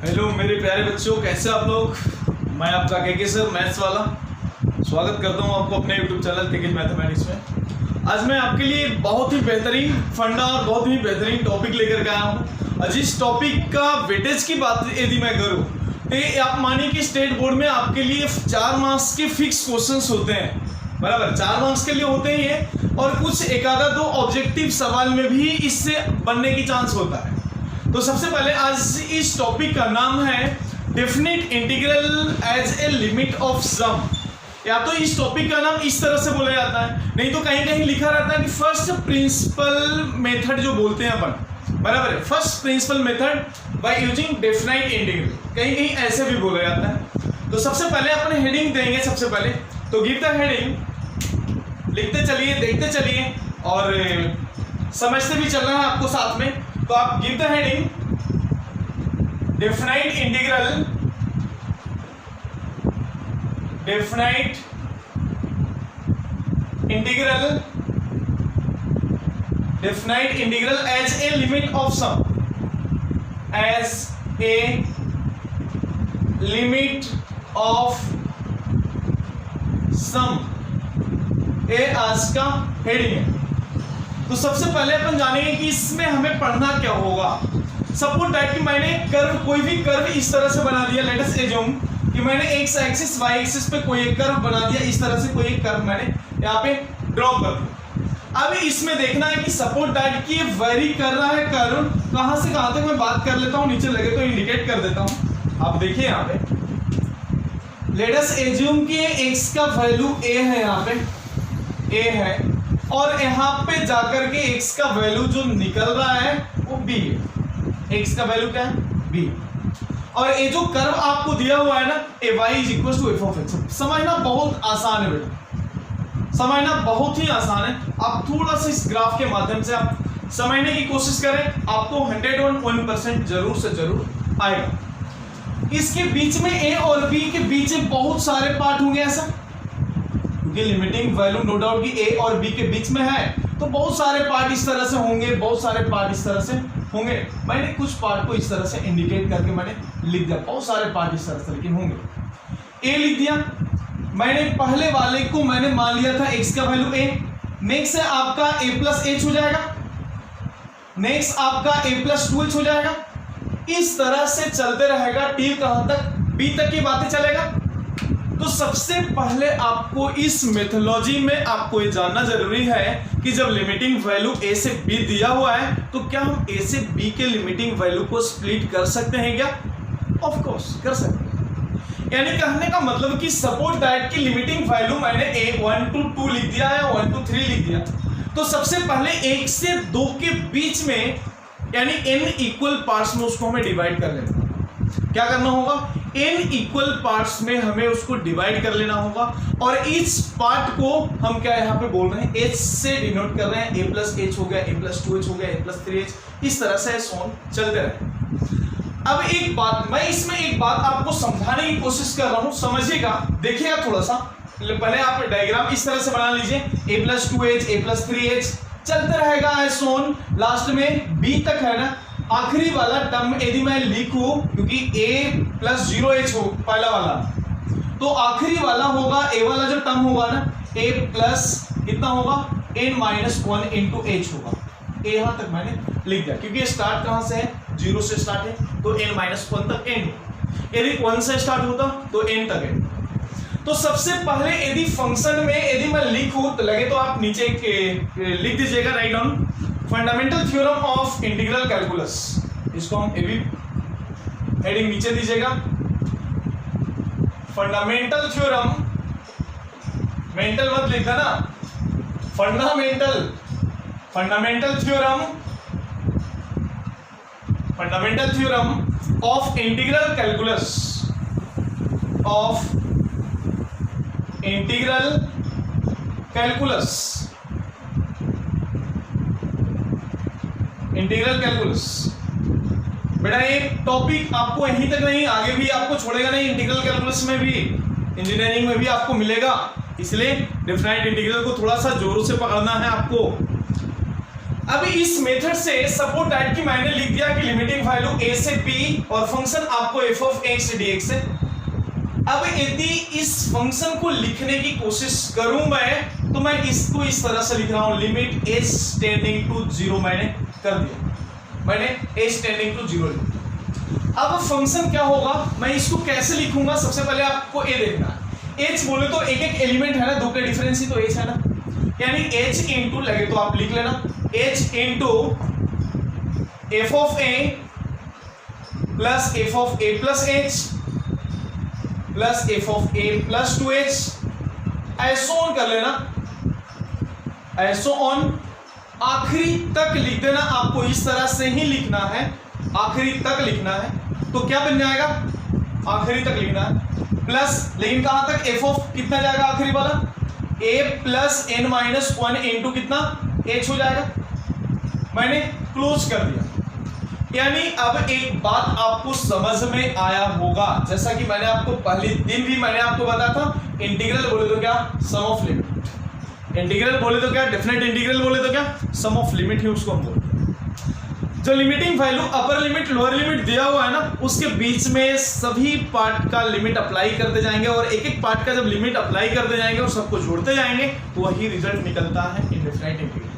Hello मेरे प्यारे बच्चों, कैसे आप लोग। मैं आपका केके सर मैथ्स वाला स्वागत करता हूं आपको अपने यूट्यूब चैनल केके मैथमेटिक्स में। आज मैं आपके लिए बहुत ही बेहतरीन फंडा और बहुत ही बेहतरीन टॉपिक लेकर के आया हूं। और जिस टॉपिक का वेटेज की बात यदि मैं करूं तो आप मानिए कि स्टेट बोर्ड में आपके लिए 4 मार्क्स के फिक्स क्वेश्चंस होते हैं, बराबर 4 मार्क्स के लिए होते ही है। और कुछ एक आधा दो ऑब्जेक्टिव सवाल में भी इससे बनने की चांस होता है। तो सबसे पहले आज इस टॉपिक का नाम है definite integral as a limit of sum. या तो इस टॉपिक का नाम इस तरह से बोला जाता है, नहीं तो कहीं कहीं लिखा रहता है कि फर्स्ट प्रिंसिपल मेथड जो बोलते हैं अपन, बराबर है, first principle method by using definite integral, कहीं कहीं ऐसे भी बोला जाता है। तो सबसे पहले अपन हेडिंग देंगे। सबसे पहले तो गिव द हेडिंग, लिखते चलिए, देखते चलिए और समझते भी चलना है आपको साथ में। तो आप give the heading definite integral, definite integral, definite integral as a limit of sum, as a limit of sum, ये आज का हेडिंग है। तो सबसे पहले अपन जानेंगे कि इसमें हमें पढ़ना क्या होगा। सपोज दैट कि मैंने कर्व, कोई भी कर्व इस तरह से बना दिया। लेट अस एज्यूम कि मैंने एक्स एक्सिस वाई एक्सिस पे कोई एक कर्व बना दिया। इस तरह से कोई एक कर्व मैंने यहाँ पे ड्रॉ कर दिया। अब इसमें देखना है कि सपोज दैट कि ये वेरी कर रहा है कर्व, कहां से कहां तक मैं बात कर लेता हूं, नीचे लगे तो इंडिकेट कर देता हूं। आप देखिए यहाँ पे लेट अस एज्यूम कि एक्स का वैल्यू ए है, यहाँ पे ए है और यहाँ पे जाकर के x का वैल्यू जो निकल रहा है वो b है। x का वैल्यू क्या है? b। और ये जो कर्व आपको दिया हुआ है ना, y is equal to F of X. समझना बहुत आसान है बेटा, समझना बहुत ही आसान है। आप थोड़ा सा इस ग्राफ के माध्यम से आप समझने की कोशिश करें, आपको 101% जरूर से जरूर आएगा। इसके बीच में a और b के बीच में बहुत सारे पार्ट होंगे ऐसा, क्योंकि लिमिटिंग वैल्यू नो डाउट कि a और b के बीच में है, तो बहुत सारे पार्ट इस तरह से होंगे, बहुत सारे पार्ट इस तरह से होंगे। मैंने कुछ पार्ट को इस तरह से इंडिकेट करके मैंने लिख दिया, बहुत सारे पार्ट इस तरह से लेकिन होंगे। a लिख दिया मैंने, पहले वाले को मैंने मान लिया था x का वैल्यू a। नेक्स्ट है आपका a प्लस h हो जाएगा, नेक्स्ट आपका a प्लस 2h हो जाएगा। इस तरह से चलते रहेगा टिल कहां तक? b तक की बातें चलेगा। तो सबसे पहले आपको इस मेथोलॉजी में आपको ये जानना जरूरी है कि जब लिमिटिंग वैल्यू a से b दिया हुआ है तो क्या हम a से b के लिमिटिंग वैल्यू को स्प्लिट कर सकते हैं क्या? ऑफ कोर्स कर सकते हैं। यानी कहने का मतलब कि सपोज दैट की लिमिटिंग वैल्यू मैंने a 1 to 2 लिख दिया है, 1 to 3 लिख दिया, तो सबसे पहले 1 से 2 के बीच में यानी n इक्वल पार्ट्स में उसको हमें डिवाइड कर लेना। क्या करना होगा? n इक्वल पार्ट्स में हमें उसको डिवाइड कर लेना होगा। और इस पार्ट को हम क्या यहाँ पे बोल रहे हैं? h से डिनोट कर रहे हैं। a प्लस h हो गया, a प्लस 2h हो गया, a प्लस 3h, इस तरह से सोन चलते रहे। अब एक बात, मैं इसमें एक बात आपको समझाने की कोशिश कर रहा हूं, समझिएगा, देखिएगा थोड़ा सा। पहले आप डायग्राम इस तरह से बना लीजिए, a plus 2h, a plus 3h चलते रहेगा सोन, लास्ट में b तक है ना। आखिरी वाला टर्म यदि मैं लिखूं, क्योंकि a प्लस 0h हो पहला वाला, तो आखिरी वाला होगा a वाला जो टर्म होगा ना, a प्लस कितना होगा? n माइनस 1 इंटू h होगा। a यहां तक मैंने लिख दिया, क्योंकि स्टार्ट कहां से है? 0 से स्टार्ट है, तो n माइनस 1 तक n। यदि 1 से स्टार्ट होता तो n तक है। तो सबसे पहले यदि फंक्शन में यदि मैं लिखूं तो लगे तो आप नीचे लिख दीजिएगा, write down fundamental theorem of integral calculus. इसको हम ए भी हेडिंग नीचे दीजिएगा, फंडामेंटल थ्योरम, मेंटल मत लिखा ना, fundamental, fundamental theorem, fundamental theorem of integral calculus, of integral calculus, integral calculus. बेटा ये टॉपिक आपको यहीं तक नहीं, आगे भी आपको छोड़ेगा नहीं। इंटीग्रल कैलकुलस में भी, इंजीनियरिंग में भी आपको मिलेगा, इसलिए डेफिनेट इंटीग्रल को थोड़ा सा जोरों से पकड़ना है आपको। अभी इस मेथड से सपोज दैट कि मैंने लिख दिया कि लिमिटिंग वैल्यू a से b और फंक्शन आपको f ऑफ x dx है। अब यदि इस फंक्शन को लिखने की कोशिश करूं मैं, तो मैं इसको इस तरह से लिख रहा हूं, लिमिट h टेंडिंग टू 0 मैंने कर दिया, मैंने h टेंडिंग टू 0 लिख दिया। अब फंक्शन क्या होगा, मैं इसको कैसे लिखूंगा, सबसे पहले आपको a देखना है। h बोले तो एक एक एलिमेंट है ना, दो के डिफरेंस ही तो h है ना, यानी h इंटू लगे तो आप लिख लेना h into f of a plus f of a plus h plus f of a plus 2h, ऐसो ऑन कर लेना, ऐसो ऑन आखिरी तक लिख देना। आपको इस तरह से ही लिखना है, आखिरी तक लिखना है, तो क्या बन जाएगा, आखिरी तक लिखना है प्लस, लेकिन कहां तक, f ऑफ कितना जाएगा आखिरी वाला, a plus n minus 1 into कितना h हो जाएगा, मैंने क्लोज कर दिया। यानी अब एक बात आपको समझ में आया होगा, जैसा कि मैंने आपको पहले दिन भी मैंने आपको बताया था, इंटीग्रल बोले तो क्या, सम ऑफ लिमिट, इंटीग्रल बोले तो क्या, डेफिनेट इंटीग्रल बोले तो क्या, सम ऑफ लिमिट ही उसको हम बोलते हैं। जो limiting value upper limit lower limit दिया हुआ है ना, उसके बीच में सभी पार्ट का लिमिट अप्लाई करते जाएंगे, और एक एक पार्ट का जब लिमिट अप्लाई करते जाएंगे और सबको जोड़ते जाएंगे तो वही रिजल्ट निकलता है इंडेफिनिट इंटीग्रल।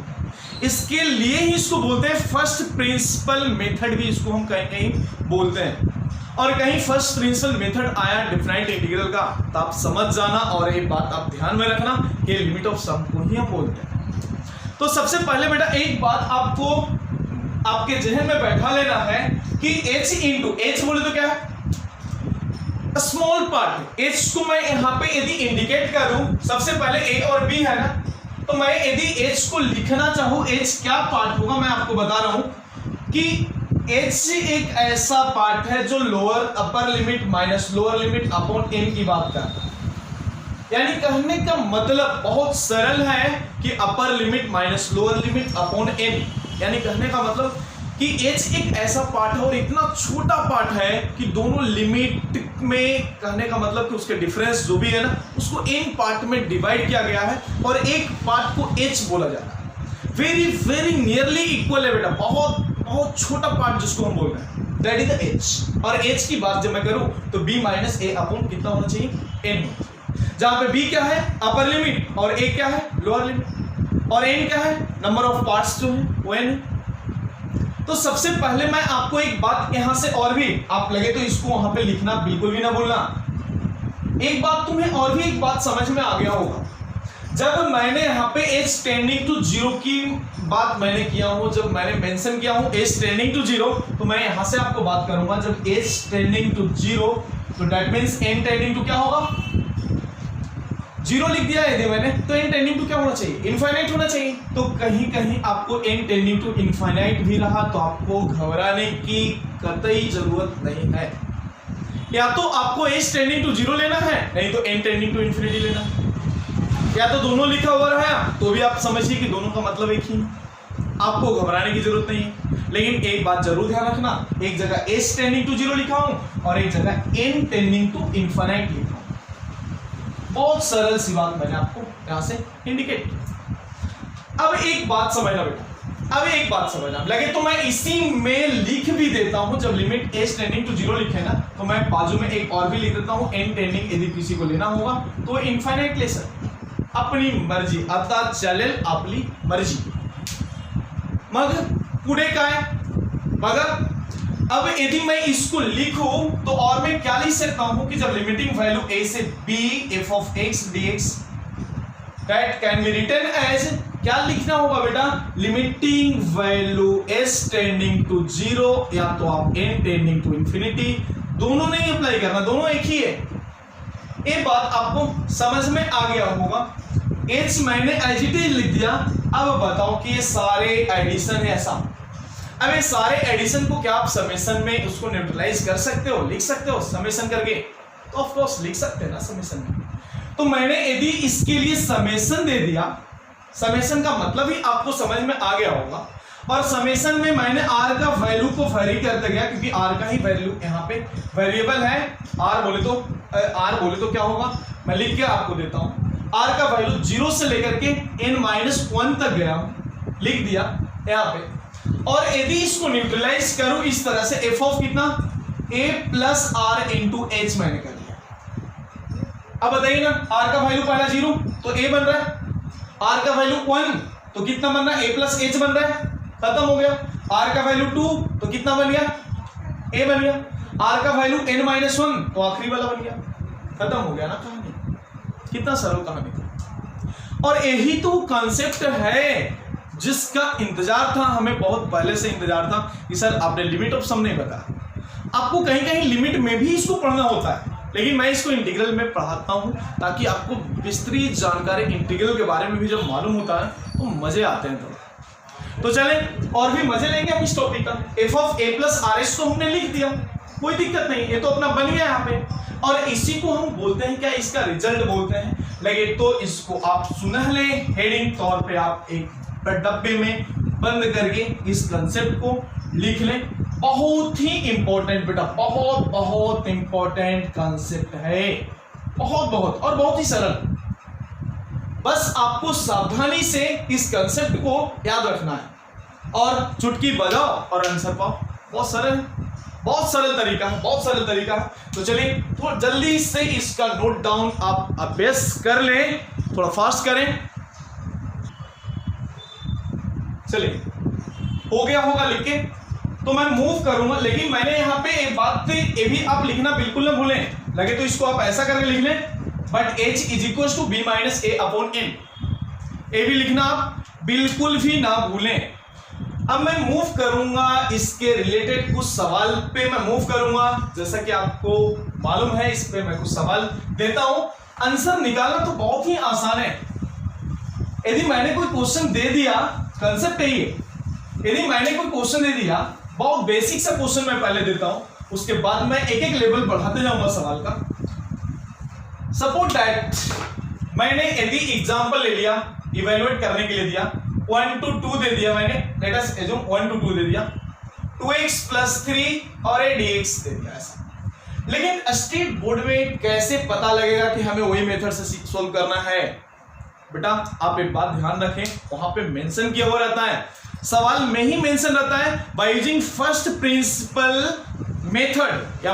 इसके लिए ही इसको बोलते हैं फर्स्ट प्रिंसिपल मेथड, भी इसको हम कहीं कहीं बोलते हैं, और कहीं फर्स्ट प्रिंसिपल मेथड आया डेफिनिट इंटीग्रल का, तो आप समझ जाना, और एक बात आप ध्यान में रखना कि लिमिट ऑफ सम को ही हम बोलते हैं। तो सबसे पहले बेटा एक बात आपको आपके जहन में बैठा लेना है कि h इंटू, h बोले तो क्या है, स्मॉल पार्ट, h को मैं यहां पे यदि इंडिकेट करूं, सबसे पहले a और b है ना, तो मैं यदि h को लिखना चाहूं, h क्या पार्ट होगा, मैं आपको बता रहा हूं कि h एक ऐसा पार्ट है जो lower upper limit minus lower limit upon n की बात करता है। यानी कहने का मतलब बहुत सरल है कि upper limit minus lower limit upon n, यानी कहने का मतलब कि h एक ऐसा पार्ट है और इतना छोटा पार्ट है कि दोनों लिमिट में, कहने का मतलब कि उसके डिफरेंस जो भी है ना, उसको n पार्ट में डिवाइड किया गया है और एक पार्ट को h बोला जाता है। वेरी वेरी नियरली इक्वल है बेटा, बहुत बहुत छोटा पार्ट जिसको हम बोल रहे हैं, दैट इज द h। और h की बात जब मैं करूं तो b माइनस a अपॉन कितना होना चाहिए, n, जहां पे b क्या है अपर लिमिट और a क्या है लोअर लिमिट, और n क्या है नंबर ऑफ पार्ट्स जो है वो n है। तो सबसे पहले मैं आपको एक बात यहां से, और भी आप लगे तो इसको वहां पे लिखना बिल्कुल भी ना भूलना। एक बात तुम्हें और भी एक बात समझ में आ गया होगा, जब मैंने यहाँ पे h टेंडिंग टू 0 की बात मैंने किया हूं, जब मैंने मेंशन किया हूं h टेंडिंग टू 0, तो मैं यहां से आपको बात करूंगा जब h टेंडिंग टू 0, तो that means n tending to क्या होगा, 0 लिख दिया यदि मैंने, तो n टेंडिंग टू क्या होना चाहिए, इनफाइनाइट होना चाहिए। तो कहीं कहीं आपको n टेंडिंग टू इनफाइनाइट भी रहा तो आपको घबराने की कतई जरूरत नहीं है, या तो आपको h टेंडिंग टू 0 लेना है, नहीं तो n टेंडिंग टू इन्फिनिटी लेना है, या तो दोनों लिखा हुआ रहा तो भी आप समझिए कि दोनों का मतलब एक ही है, आपको घबराने की जरूरत नहीं है। लेकिन एक बात जरूर ध्यान रखना, एक जगह h टेंडिंग टू 0 लिखा हूं और एक जगह n टेंडिंग टू इनफाइनाइट लिखा हूं। बहुत सरल सी बात मैंने आपको यहां से इंडिकेट किया। अब एक बात समझना बेटा, अब एक बात समझना, लगे तो मैं इसी में लिख भी देता हूं, जब लिमिट h टेंडिंग टू 0 लिखे ना, तो मैं बाजू में एक और भी लिख देता हूं, n टेंडिंग यदि किसी को लेना होगा तो इनफाइनाइट ले सकते, अपनी मर्जी, आता चलेल आपली मर्जी। मग पुढे काय, मगर अब यदि मैं इसको लिखूं तो और मैं क्या लिख सकता हूं कि जब लिमिटिंग वैल्यू a से b f of x dx, that can be written as, क्या लिखना होगा बेटा, limiting value s tending to 0 या तो आप n टेंडिंग टू इंफिनिटी, दोनों नहीं अप्लाई करना, दोनों एक ही है। ये बात आपको समझ में आ गया होगा। h मैंने एज इट इज लिख दिया। अब बताओ कि ये सारे एडिशन है ऐसा, अब ये सारे एडिशन को क्या आप समेशन में उसको न्यूट्रलाइज कर सकते हो, लिख सकते हो समेशन करके, तो ऑफ कोर्स लिख सकते हैं ना समेशन में। तो मैंने यदि इसके लिए समेशन दे दिया, समेशन का मतलब ही आपको समझ में आ गया होगा, और समेशन में मैंने r का वैल्यू को वेरी करते गया, क्योंकि r का ही वैल्यू यहाँ पे वेरिएबल है। r बोले तो क्या होगा, मैं लिख के आपको देता हूं, r का वैल्यू 0 से लेकर के n-1 तक गया, लिख दिया। यहाँ पे, और यदि इसको न्यूट्रलाइज करूं इस तरह से, एफ ऑफ कितना a plus r into h मैंने कर लिया। अब बताइए ना, r का वैल्यू पहला 0 तो a बन रहा है, r का वैल्यू 1 तो कितना बन रहा है, a प्लस एच बन रहा है, खत्म हो गया। r का वैल्यू 2 तो कितना बन गया, a बन गया। r का वैल्यू n-1 तो आखिरी वाला बन गया, खत्म हो गया ना कहानी। कितना सरल कहानी था। और यही तो कॉन्सेप्ट है जिसका इंतजार था, हमें बहुत पहले से इंतजार था कि सर आपने लिमिट ऑफ सम नहीं बताया। आपको कहीं कहीं लिमिट में भी इसको पढ़ना होता है, लेकिन मैं इसको इंटीग्रल में पढ़ाता हूं ताकि आपको विस्तृत जानकारी इंटीग्रल के बारे में भी जब मालूम होता है तो मजे आते हैं थोड़ा। तो चलें और भी मजे लेंगे हम इस टॉपिक का। F of A plus R S तो हमने लिख दिया, कोई दिक्कत नहीं, ये तो अपना बन गया यहाँ पे। और इसी को हम बोलते हैं क्या, इसका रिजल्ट बोलते हैं। लगे तो इसको आप सुनहले हेडिंग तौर पे आप एक डब्बे में बंद करके इस कंसेप्ट को लिख लें। बहुत ही इंपॉर्टेंट बेटा, बहुत बहुत इंपॉर्टेंट कंसेप्ट है, बहुत बहुत और बहुत ही सरल। बस आपको सावधानी से इस कंसेप्ट को याद रखना है और चुटकी बजाओ और आंसर पाओ। बहुत सरल है, बहुत सरल तरीका है, बहुत सरल तरीका है। तो चलिए थोड़ा जल्दी से इसका नोट डाउन आप अभ्यास कर लें, थोड़ा फास्ट करें। चलिए हो गया होगा लिख के, तो मैं मूव करूंगा, लेकिन मैंने यहाँ पे एक बात ये भी आप लिखना बिल्कुल ना भूलें। लगे तो इसको आप ऐसा करके लिख लें, but h is equal to b minus a upon n, ये भी लिखना आप बिल्कुल भी ना भूलें। अब मैं मूव करूंगा इसके रिलेटेड कुछ सवाल पे मैं मूव करूंगा। जैसा कि आपको मालूम है इस पे मैं कुछ सवाल देता हूं, आंसर निकालना तो बहुत ही आसान है। यदि मैंने कोई क्वेश्चन दे दिया, कंसेप्ट यही है, यदि मैंने कोई क्वेश्चन दे दिया, बहुत बेसिक सा क्वेश्चन मैं पहले देता हूं, उसके बाद मैं एक एक लेवल बढ़ाते जाऊंगा सवाल का। सपोज दैट मैंने यदि एग्जांपल ले लिया, इवैल्यूएट करने के लिए दिया, 1 to 2 दे दिया मैंने, लेट अस एज्यूम 1 to 2 दे दिया, 2x + 3 और a dx दे दिया ऐसा। लेकिन स्टेट बोर्ड में कैसे पता लगेगा कि हमें वही मेथड से सोल्व करना है? बेटा आप एक बात ध्यान रखें, वहां पे मेंशन किया हुआ रहता है, सवाल में ही मेंशन रहता है, by using first principle method या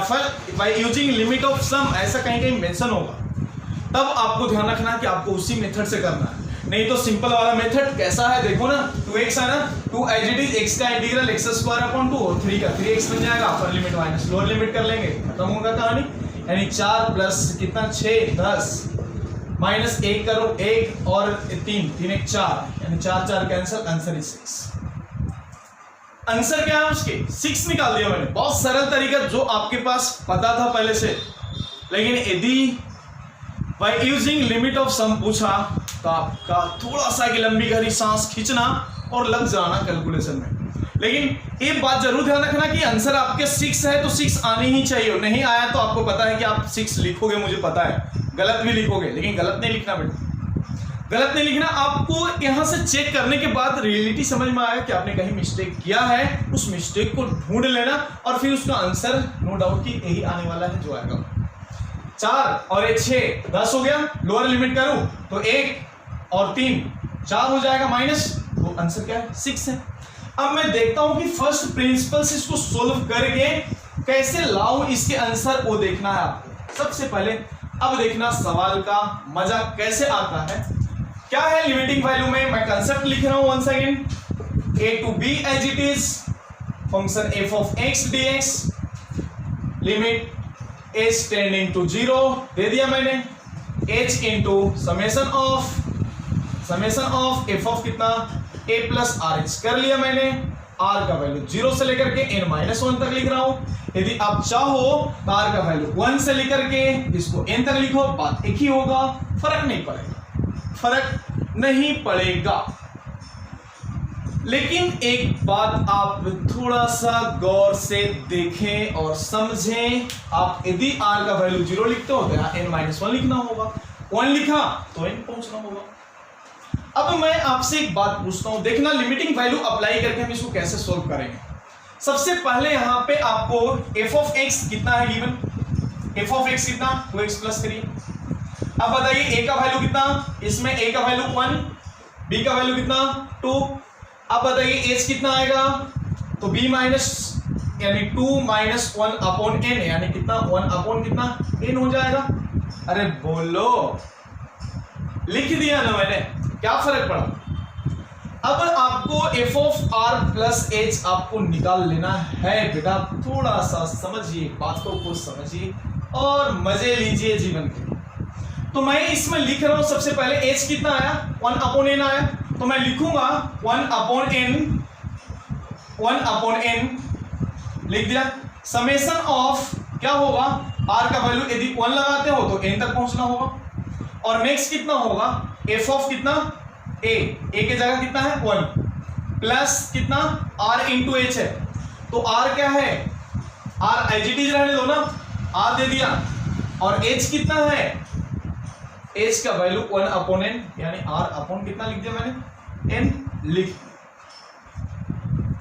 बाय यूजिंग लिमिट ऑफ सम, ऐसा कहीं कहीं मेंशन होगा। तब आपको ध्यान रखना कि आपको उसी मेथड से करना है, नहीं तो सिंपल वाला मेथड कैसा है देखो ना, 2x है ना, 2 एज इट इज x का इंटीग्रल x² अपॉन 2 और 3 का 3x बन जाएगा, upper limit minus lower limit कर लेंगे, खत्म होगा कहानी। यानी 4 प्लस कितना 6 10 माइनस 1 करो 1 और 3 3 1 4, यानी 4 4 कैंसिल, आंसर इज 6। आंसर क्या है उसके 6 निकाल दिया मैंने। बहुत सरल तरीका जो आपके पास पता था पहले से, लेकिन यदि बाय यूजिंग लिमिट ऑफ सम पूछा तो आपका थोड़ा सा की लंबी गहरी सांस खींचना और लग जाना कैलकुलेशन में। लेकिन एक बात जरूर ध्यान रखना कि आंसर आपके 6 है तो 6 आने ही चाहिए, नहीं आया तो आपको पता है कि आप 6 लिखोगे, मुझे पता है गलत भी लिखोगे, लेकिन गलत नहीं लिखना बेटा, गलत नहीं लिखना। आपको यहां से चेक करने के बाद रियलिटी समझ में आया कि आपने कहीं मिस्टेक किया है, उस मिस्टेक को ढूंढ लेना और फिर उसका आंसर नो डाउट कि यही आने वाला है जो आएगा। 4 और 1 6 10 हो गया, लोअर लिमिट करूं तो 1 और 3 4 हो जाएगा माइनस, तो आंसर क्या है 6 है। अब मैं देखता हूं कि फर्स्ट प्रिंसिपल से इसको सोल्व करके कैसे लाऊं इसके आंसर, वो देखना है आपको सबसे पहले। अब देखना सवाल का मजा कैसे आता है। क्या है लिमिटिंग वैल्यू में, मैं कंसेप्ट लिख रहा हूं once again, a to b as it is function f of x dx, limit h tending to 0 दे दिया मैंने, h into summation of f of कितना a प्लस आर एच कर लिया मैंने, r का वैल्यू 0 से लेकर के n-1 तक लिख रहा हूं। यदि आप चाहो तो r का वैल्यू 1 से लेकर के इसको n तक लिखो, बात एक ही होगा, फर्क नहीं पड़ेगा, फर्क नहीं पड़ेगा। लेकिन एक बात आप थोड़ा सा गौर से देखें और समझें, आप यदि r का वैल्यू 0 लिखते हो तो यहाँ n-1 लिखना होगा, 1 लिखा तो n पहुंचना होगा। अब मैं आपसे एक बात पूछता हूं, देखना लिमिटिंग वैल्यू अप्लाई करके हम इसको कैसे सोल्व करेंगे। सबसे पहले यहां पे आपको f ऑफ x कितना है गिवन, f ऑफ x कितना 2x + 3। अब बताइए a का वैल्यू कितना, इसमें a का वैल्यू 1, b का वैल्यू कितना 2, अब बताइए एच कितना आएगा, तो b माइनस यानी 2 माइनस 1 अपॉन n यानी कितना 1 अपॉन कितना n हो जाएगा। अरे बोलो, लिख दिया ना मैंने, क्या फर्क पड़ा। अब आपको f of r plus h आपको निकाल लेना है बेटा, थोड़ा सा समझिए, बातों को समझिए और मजे लीजिए जीवन के। तो मैं इसमें लिख रहा हूं सबसे पहले h कितना आया 1 अपॉन n आया, तो मैं लिखूंगा 1 अपॉन n लिख दिया। समेशन ऑफ क्या होगा, r का वैल्यू यदि 1 लगाते हो तो n तक पहुंचना होगा, और नेक्स्ट कितना होगा f ऑफ कितना a की जगह कितना है 1 प्लस कितना r इंटू h है, तो r क्या है, r एज इट इज रहने दो ना, r दे दिया, और h कितना है, h का वैल्यू 1 अपॉन n यानी r अपॉन कितना लिख दिया मैंने n लिख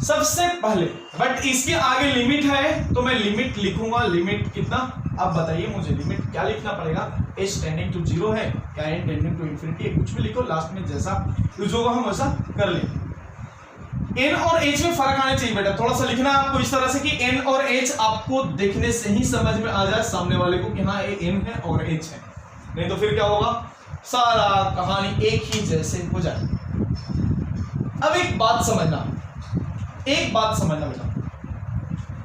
सबसे पहले। बट इसके आगे लिमिट है तो मैं लिमिट लिखूंगा, लिमिट कितना, अब बताइए मुझे लिमिट क्या लिखना पड़ेगा, h टेंडिंग टू 0 है या n टेंडिंग टू इंफिनिटी है, कुछ भी लिखो, लास्ट में जैसा यूज होगा हम वैसा कर लेंगे। n और h में फर्क आना चाहिए बेटा, थोड़ा सा लिखना आपको इस तरह से कि n और h आपको देखने से ही समझ में आ जाए सामने वाले को कि हाँ ये n है और h है, नहीं तो फिर क्या होगा, सारा कहानी एक ही जैसे हो जाए। अब एक बात समझना बेटा,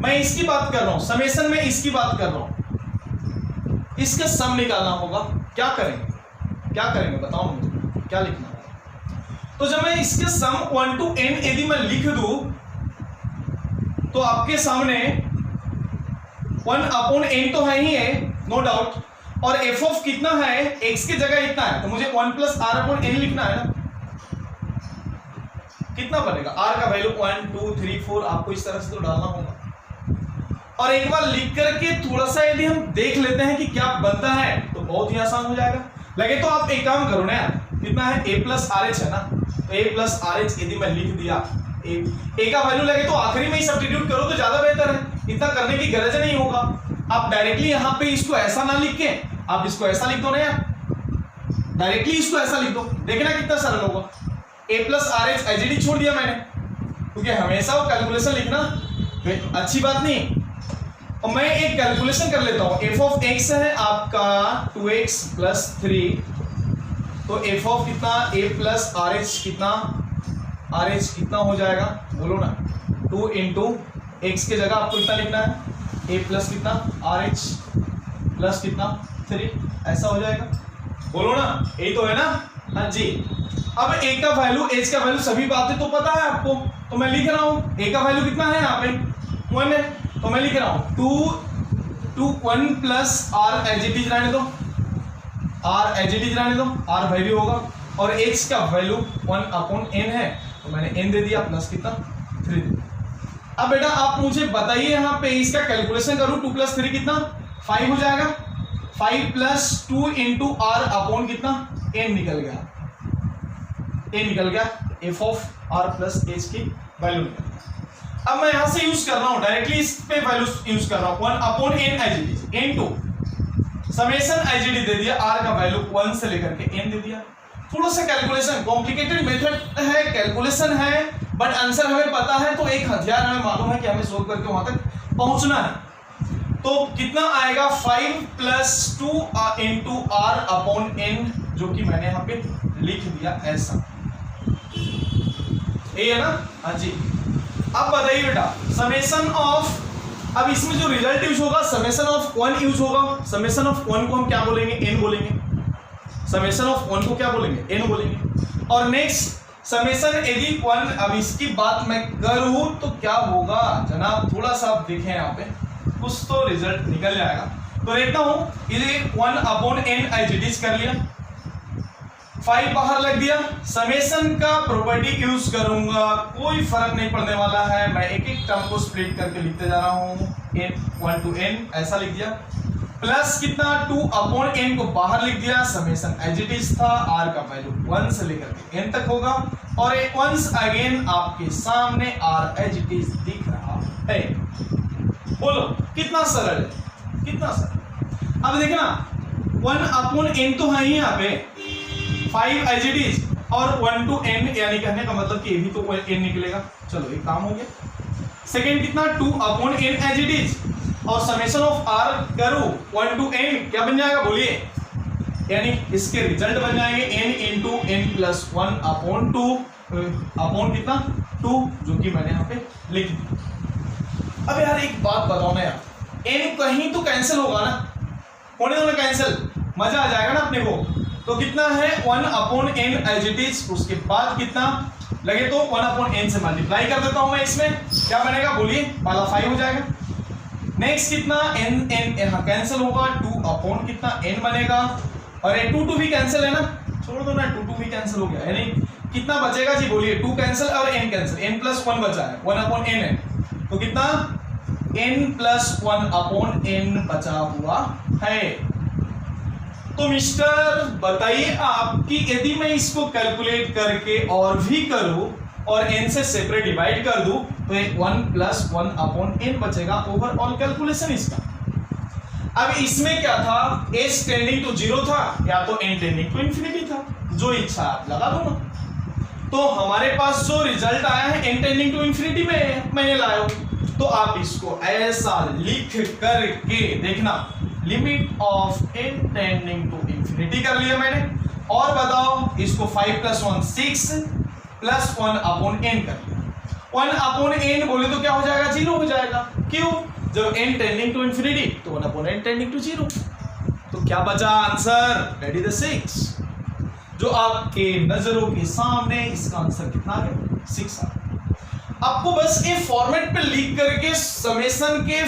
मैं इसकी बात कर रहा हूं, समेशन में इसकी बात कर रहा हूं, इसका सम निकालना होगा, क्या करेंगे बताओ मुझे, क्या लिखना होगा। तो जब मैं इसके सम 1 to n यदि मैं लिख दूं तो आपके सामने 1 अपॉन n तो है ही है, नो डाउट, और f ऑफ कितना है, x की जगह इतना है, तो मुझे 1 प्लस r अपॉन n लिखना है ना, कितना बनेगा, r का वैल्यू 1 2 3 4 आपको इस तरह से तो डालना होगा। और एक बार लिख करके थोड़ा सा यदि हम देख लेते हैं कि क्या बनता है तो बहुत ही आसान हो जाएगा। लगे तो आप एक काम करो ना यार, कितना है a प्लस आर एच है ना, तो a प्लस आर एच यदि मैं लिख दिया, a का वैल्यू लगे तो आखिरी में ही सब्स्टिट्यूट करो तो ज्यादा बेहतर है, इतना करने की गरज नहीं होगा। आप डायरेक्टली यहाँ पे इसको ऐसा ना लिख के आप इसको ऐसा लिख दो ना यार, डायरेक्टली इसको ऐसा लिख दो, देखना कितना सरल होगा। a plus r H H छोड़ दिया मैंने, क्योंकि हमेशा वो कैलकुलेशन लिखना अच्छी बात नहीं। और मैं एक कैलकुलेशन कर लेता हूं, f ऑफ x है आपका 2x प्लस 3, तो f ऑफ कितना a प्लस आर एच कितना हो जाएगा बोलो ना, 2 इंटू एक्स की जगह आपको कितना लिखना है, a प्लस कितना आर एच प्लस कितना 3, ऐसा हो जाएगा, बोलो ना, यही तो है ना, हाँ जी। अब a का वैल्यू h का वैल्यू सभी बातें तो पता है आपको, तो मैं लिख रहा हूं a का वैल्यू कितना है यहाँ पे 1 है, तो मैं लिख रहा हूं 1 plus r as it is रहने दो, r वैल्यू होगा, और h का वैल्यू 1 अपॉन n है, तो मैंने n दे दिया प्लस कितना 3 दे दिया। अब बेटा आप मुझे बताइए यहाँ पे इसका कैलकुलेशन करूं, 2 प्लस 3 कितना 5 हो जाएगा, 5 प्लस 2 इंटू r अपॉन कितना n निकल गया, f of r plus h की वैल्यू निकल गया। अब मैं यहां से यूज कर रहा हूं, डायरेक्टली इस पे वैल्यू यूज कर रहा हूं, 1 upon n as it is, n2 summation as it is दे दिया, r का वैल्यू 1 से लेकर के n दे दिया। थोड़ा सा कैलकुलेशन कॉम्प्लिकेटेड मेथड है, कैलकुलेशन है, बट आंसर हमें पता है, तो एक हथियार हमें मालूम है कि हमें सोल्व करके वहां तक पहुंचना है। तो कितना आएगा 5 plus 2 into r upon n, जो कि मैंने यहाँ पे लिख दिया ऐसा, ये है ना, हाँ जी। अब बताइए बेटा समेशन ऑफ, अब इसमें जो रिजल्ट यूज होगा समेशन ऑफ 1 यूज होगा, समेशन ऑफ 1 को हम क्या बोलेंगे, n बोलेंगे, समेशन ऑफ 1 को क्या बोलेंगे, n बोलेंगे। और नेक्स्ट समेशन यदि 1, अब इसकी बात मैं करूं तो क्या होगा जनाब, थोड़ा सा आप देखें यहाँ पे, कुछ तो रिजल्ट निकल जाएगा। तो देखता हूं, ये 1 upon n as it is कर लिया, 5 बाहर लग दिया, समेशन का प्रॉपर्टी यूज करूंगा, कोई फर्क नहीं पड़ने वाला है, मैं एक एक टर्म को स्प्लिट करके लिखते जा रहा हूं, n 1 to n ऐसा लिख दिया, प्लस कितना 2 अपॉन n को बाहर लिख दिया, समेशन एज इट इज था, r का वैल्यू 1 से लेकर के n तक होगा, और एक वंस अगेन आपके सामने r एज इट इज दिख रहा है। बोलो कितना सरल है, कितना सरल। अब देखना 1 अपॉन n तो है ही यहाँ पे, 5 एज इट इज, और 1 to n, यानी कहने का मतलब कि ये भी तो n निकलेगा। चलो ये काम हो गया। सेकेंड कितना 2 upon n as it is, और समेशन ऑफ r करो 1 to n क्या बन जाएगा बोलिए, यानी इसके रिजल्ट बन जाएंगे n into n plus 1 upon 2 upon कितना 2, जो कि मैंने यहाँ पे लिख दिया। अब यार एक बात बताओ ना यार, n कहीं तो कैंसिल होगा ना, होने दो ना कैंसिल, मजा आ जाएगा ना अपने को। तो कितना है 1 upon n as it is, उसके बाद कितना लगे तो 1 अपॉन n से मल्टीप्लाई कर देता हूं मैं, इसमें क्या बनेगा बोलिए, वाला 5 हो जाएगा। नेक्स्ट कितना n यहाँ कैंसिल होगा, 2 अपॉन कितना n बनेगा, और ये 2 भी कैंसिल है ना, छोड़ दो ना, 2 भी कैंसिल हो गया, यानी कितना बचेगा जी बोलिए, 2 कैंसिल और n कैंसिल, n प्लस 1 बचा है, 1 अपॉन n है, तो कितना n प्लस 1 अपॉन n बचा हुआ है। तो मिस्टर बताइए आपकी, यदि मैं इसको कैलकुलेट करके और भी करूं और n से सेपरेट डिवाइड कर दूं तो 1 प्लस 1 अपॉन n बचेगा, ओवरऑल कैलकुलेशन इसका। अब इसमें क्या था, s टेंडिंग टू 0 था या तो n टेंडिंग टू इंफिनिटी था, जो इच्छा आप लगा दो ना। तो हमारे पास जो रिजल्ट आया है n टेंडिंग टू इंफिनिटी में मैंने लाया, तो आप इसको ऐसा लिख करके देखना, limit of n tending to infinity कर लिया मैंने, और बताओ इसको 5 प्लस 1 6 प्लस 1 अपॉन n कर लिया। 1 अपॉन n बोले तो क्या हो जाएगा, 0 हो जाएगा। क्यों, जब n टेंडिंग टू इंफिनिटी तो 1 अपॉन n टेंडिंग टू 0। तो क्या बचा आंसर, दैट इज द 6, जो आपके नजरों के सामने इसका आंसर कितना है 6 आ। आपको बस ये फॉर्मेट पे लिख करके समेशन के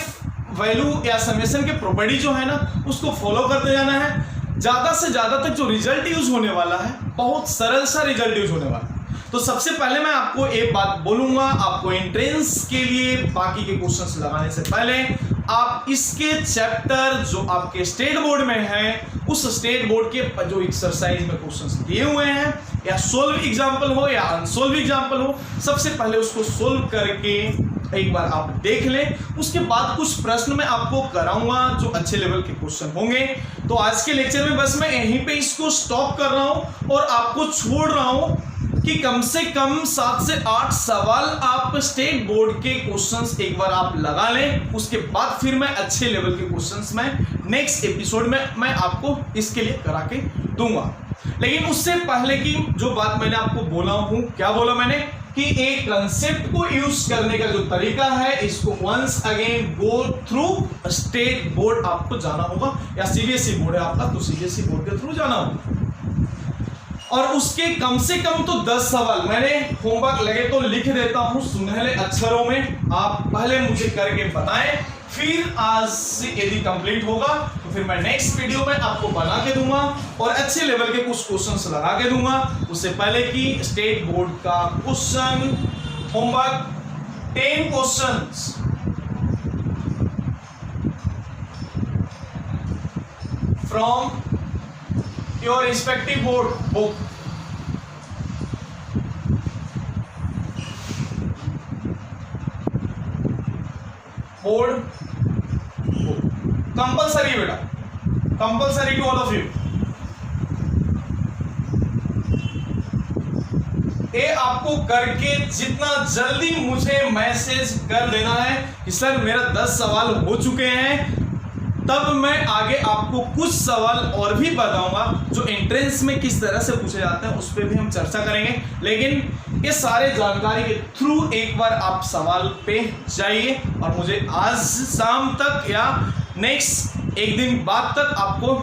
वैल्यू या समेशन के प्रॉपर्टी जो है ना उसको फॉलो करते जाना है। ज्यादा से ज्यादा तक जो रिजल्ट यूज होने वाला है, बहुत सरल सा रिजल्ट यूज होने वाला है। तो सबसे पहले मैं आपको एक बात बोलूंगा, आपको एंट्रेंस के लिए बाकी के क्वेश्चंस लगाने से पहले आप इसके चैप्टर जो आपके स्टेट बोर्ड में है, उस स्टेट बोर्ड के जो एक्सरसाइज में क्वेश्चंस दिए हुए हैं, या सोल्व एग्जाम्पल हो या अनसोल्व एग्जाम्पल हो, सबसे पहले उसको सोल्व करके एक बार आप देख लें। उसके बाद कुछ प्रश्न मैं आपको कराऊंगा जो अच्छे लेवल के क्वेश्चन होंगे। तो आज के लेक्चर में बस मैं यहीं पे इसको स्टॉप कर रहा हूं और आपको छोड़ रहा हूं कि कम से कम 7 से 8 सवाल आप स्टेट बोर्ड के क्वेश्चंस एक बार आप लगा लें। उसके बाद फिर मैं अच्छे लेवल के क्वेश्चंस में नेक्स्ट एपिसोड में मैं आपको इसके लिए करा के दूंगा। लेकिन उससे पहले की जो बात मैंने आपको बोला हूं, क्या बोला मैंने, कि एक कंसेप्ट को यूज करने का जो तरीका है, इसको once again go through state board आपको जाना होगा, या सीबीएसई बोर्ड है आपका तो सीबीएसई बोर्ड के थ्रू जाना होगा। और उसके कम से कम तो 10 सवाल मैंने होमवर्क लगे तो लिख देता हूं सुनहरे अक्षरों में, आप पहले मुझे करके बताएं, फिर आज से यदि कंप्लीट होगा तो फिर मैं नेक्स्ट वीडियो में आपको बना के दूंगा और अच्छे लेवल के कुछ क्वेश्चंस लगा के दूंगा। उससे पहले कि स्टेट बोर्ड का question homework 10 questions from your respective board book. Board book. Compulsory बेटा, compulsory to all of you. ये आपको करके जितना जल्दी मुझे मैसेज कर देना है कि सर मेरा 10 सवाल हो चुके हैं, तब मैं आगे आपको कुछ सवाल और भी बताऊंगा जो एंट्रेंस में किस तरह से पूछे जाते हैं, उस पर भी हम चर्चा करेंगे। लेकिन ये सारे जानकारी के थ्रू एक बार आप सवाल पे जाइए और मुझे आज शाम तक या नेक्स्ट एक दिन बाद तक आपको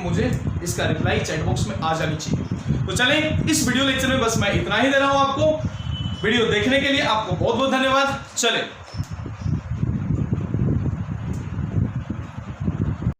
मुझे इसका रिप्लाई चैट बॉक्स में आ जानी चाहिए। तो चलें, इस वीडियो लेक्चर में बस मैं इतना ही दे रहा हूं आपको। वीडियो देखने के लिए आपको बहुत बहुत धन्यवाद। चले।